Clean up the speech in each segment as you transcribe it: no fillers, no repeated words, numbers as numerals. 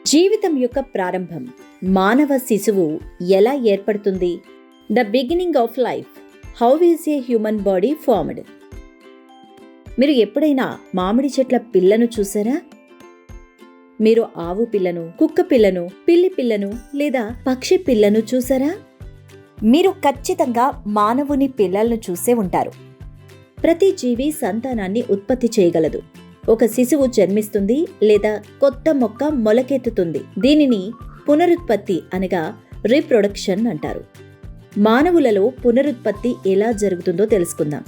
జీవితం యొక్క ప్రారంభం, మానవ శిశువు ఎలా ఏర్పడుతుంది? The beginning of life, how is a human body formed? మీరు ఎప్పుడైనా మామిడి చెట్ల పిల్లను చూసారా? మీరు ఆవు పిల్లను, కుక్క పిల్లను, పిల్లి పిల్లను లేదా పక్షి పిల్లను చూసారా? మీరు ఖచ్చితంగా మానవుని పిల్లలను చూసే ఉంటారు. ప్రతి జీవి సంతానాన్ని ఉత్పత్తి చేయగలదు. ఒక శిశువు జన్మిస్తుంది లేదా కొత్త మొక్క మొలకెత్తుతుంది. దీనిని పునరుత్పత్తి అనగా రీప్రొడక్షన్ అంటారు. మానవులలో పునరుత్పత్తి ఎలా జరుగుతుందో తెలుసుకుందాం.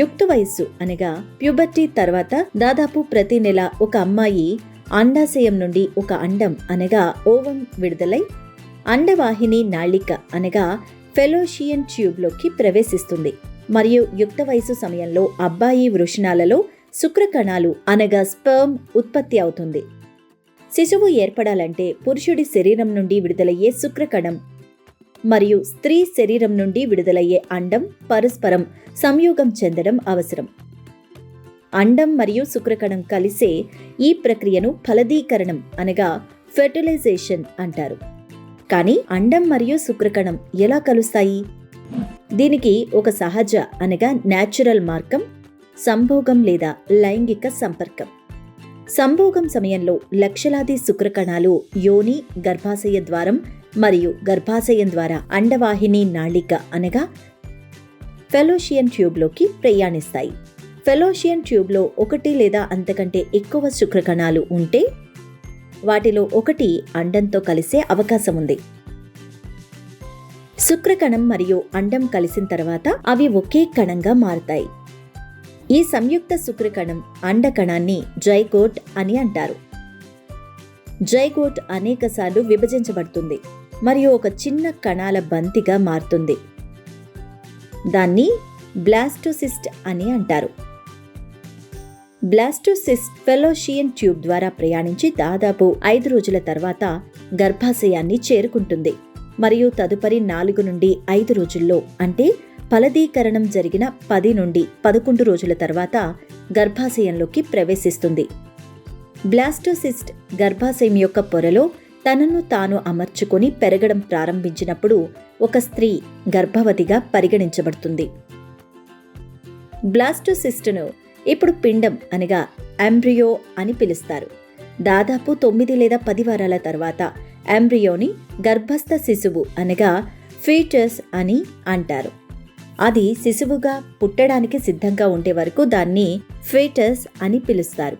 యుక్త వయస్సు అనగా ప్యూబర్టీ తర్వాత దాదాపు ప్రతి నెల ఒక అమ్మాయి అండాశయం నుండి ఒక అండం అనగా ఓవం విడుదలై అండవాహిని నాళిక అనగా ఫెలోషియన్ ట్యూబ్లోకి ప్రవేశిస్తుంది. మరియు యుక్త వయసు సమయంలో అబ్బాయి వృషణాలలో శుక్రకణాలు అనగా స్పెర్మ్ ఉత్పత్తి అవుతుంది. శిశువు ఏర్పడాలంటే పురుషుడి శరీరం నుండి విడుదలయ్యే శుక్రకణం మరియు స్త్రీ శరీరం నుండి విడుదలయ్యే అండం పరస్పరం సంయోగం చెందడం అవసరం. అండం మరియు శుక్రకణం కలిసే ఈ ప్రక్రియను ఫలదీకరణం అనగా ఫెర్టిలైజేషన్ అంటారు. కానీ అండం మరియు శుక్రకణం ఎలా కలుస్తాయి? దీనికి ఒక సహజ అనగా న్యాచురల్ మార్గం సంభోగం లేదా లైంగిక సంపర్కం. సంభోగం సమయంలో లక్షలాది శుక్రకణాలు యోని, గర్భాశయ ద్వారం మరియు గర్భాశయం ద్వారా అండవాహిని నాళిక అనగా ఫెలోషియన్ ట్యూబ్లోకి ప్రయాణిస్తాయి. ఫెలోషియన్ ట్యూబ్లో ఒకటి లేదా అంతకంటే ఎక్కువ శుక్రకణాలు ఉంటే వాటిలో ఒకటి అండంతో కలిసే అవకాశం ఉంది. శుక్రకణం మరియు అండం కలిసిన తర్వాత అవి ఒకే కణంగా మారుతాయి. ఈ సంయుక్త శుక్రకణం అండకణాన్ని జైగోట్ అని అంటారు. జైగోట్ అనేకసార్లు విభజించబడుతుంది మరియు ఒక చిన్న కణాల బంతిగా మారుతుంది. దాన్ని బ్లాస్టోసిస్ట్ అని అంటారు. బ్లాస్టోసిస్ట్ ఫెలోషియన్ ట్యూబ్ ద్వారా ప్రయాణించి దాదాపు 5 రోజుల తర్వాత గర్భాశయాన్ని చేరుకుంటుంది మరియు తదుపరి 4 నుండి 5 రోజుల్లో అంటే ఫలదీకరణం జరిగిన 10 నుండి 11 రోజుల తర్వాత గర్భాశయంలోకి ప్రవేశిస్తుంది. బ్లాస్టోసిస్ట్ గర్భాశయం యొక్క పొరలో తనను తాను అమర్చుకొని పెరగడం ప్రారంభించినప్పుడు ఒక స్త్రీ గర్భవతిగా పరిగణించబడుతుంది. బ్లాస్టోసిస్ట్ను ఇప్పుడు పిండం అనగా ఎంబ్రియో అని పిలుస్తారు. దాదాపు 9 లేదా 10 వారాల తర్వాత ఎంబ్రియోని గర్భస్థ శిశువు అనగా ఫీటస్ అని అంటారు. అది శిశువుగా పుట్టడానికి సిద్ధంగా ఉండే వరకు దాన్ని ఫీటస్ అని పిలుస్తారు.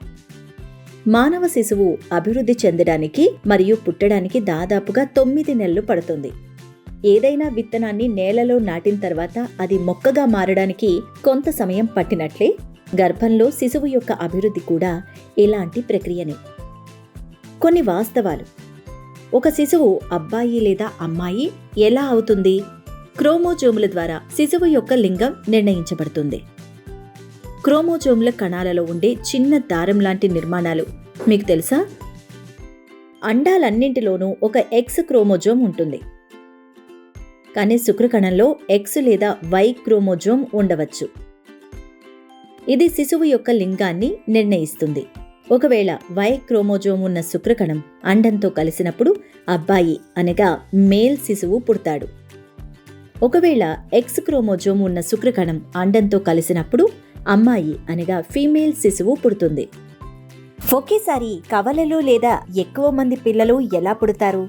మానవ శిశువు అభివృద్ధి చెందడానికి మరియు పుట్టడానికి దాదాపుగా 9 నెలలు పడుతుంది. ఏదైనా విత్తనాన్ని నేలలో నాటిన తర్వాత అది మొక్కగా మారడానికి కొంత సమయం పట్టినట్లే గర్భంలో శిశువు యొక్క అభివృద్ధి కూడా ఇలాంటి ప్రక్రియనే. కొన్ని వాస్తవాలు. ఒక శిశువు అబ్బాయి లేదా అమ్మాయి ఎలా అవుతుంది? క్రోమోజోముల ద్వారా శిశువు యొక్క లింగం నిర్ణయించబడుతుంది. క్రోమోజోముల కణాలలో ఉండే చిన్న దారం లాంటి నిర్మాణాలు మీకు తెలుసా? అండాలన్నింటిలోనూ ఒక ఎక్స్ క్రోమోజోమ్ ఉంటుంది. కానీ శుక్రకణంలో ఎక్స్ లేదా వై క్రోమోజోమ్ ఉండవచ్చు. ఇది శిశువు యొక్క లింగాన్ని నిర్ణయిస్తుంది. ఒకవేళ వై క్రోమోజోమ్ ఉన్న శుక్రకణం అండంతో కలిసినప్పుడు అబ్బాయి అనగా మేల్ శిశువు పుడతాడు. ఒకవేళ ఎక్స్ క్రోమోజోమ్ ఉన్న శుక్రకణం అండంతో కలిసినప్పుడు అమ్మాయి అనగా ఫీమేల్ శిశువు పుడుతుంది. ఒకేసారి కవలలు లేదా ఎక్కువ మంది పిల్లలు ఎలా పుడతారు?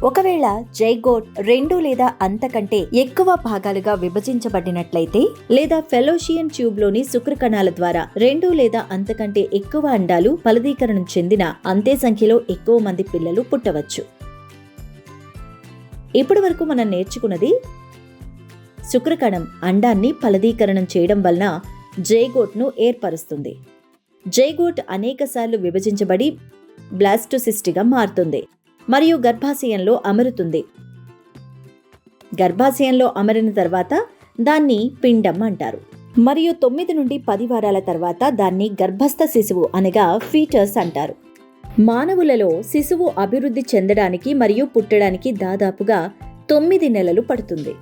ఒకవేళ జైగోట్ 2 లేదా అంతకంటే ఎక్కువ భాగాలుగా విభజించబడినట్లయితే లేదా ఫెలోషియన్ ట్యూబ్లోని శుక్రకణాల ద్వారా 2 లేదా అంతకంటే ఎక్కువ అండాలు ఫలదీకరణం చెందిన అంతే సంఖ్యలో ఎక్కువ మంది పిల్లలు పుట్టవచ్చు. ఇప్పటి వరకు మనం నేర్చుకున్నది శుక్రకణం అండాన్ని ఫలదీకరణం చేయడం వలన జైగోట్ను ఏర్పరుస్తుంది. జైగోట్ అనేకసార్లు విభజించబడి బ్లాస్టోసిస్ట్గా మారుతుంది మరియు గర్భాశయంలో అమరుతుంది. గర్భాశయంలో అమరిన తర్వాత దాన్ని పిండం అంటారు. మరియు 9 నుండి 10 వారాల తర్వాత దాన్ని గర్భస్థ శిశువు అనగా ఫీటస్ అంటారు. మానవులలో శిశువు అభివృద్ధి చెందడానికి మరియు పుట్టడానికి దాదాపుగా 9 నెలలు పడుతుంది.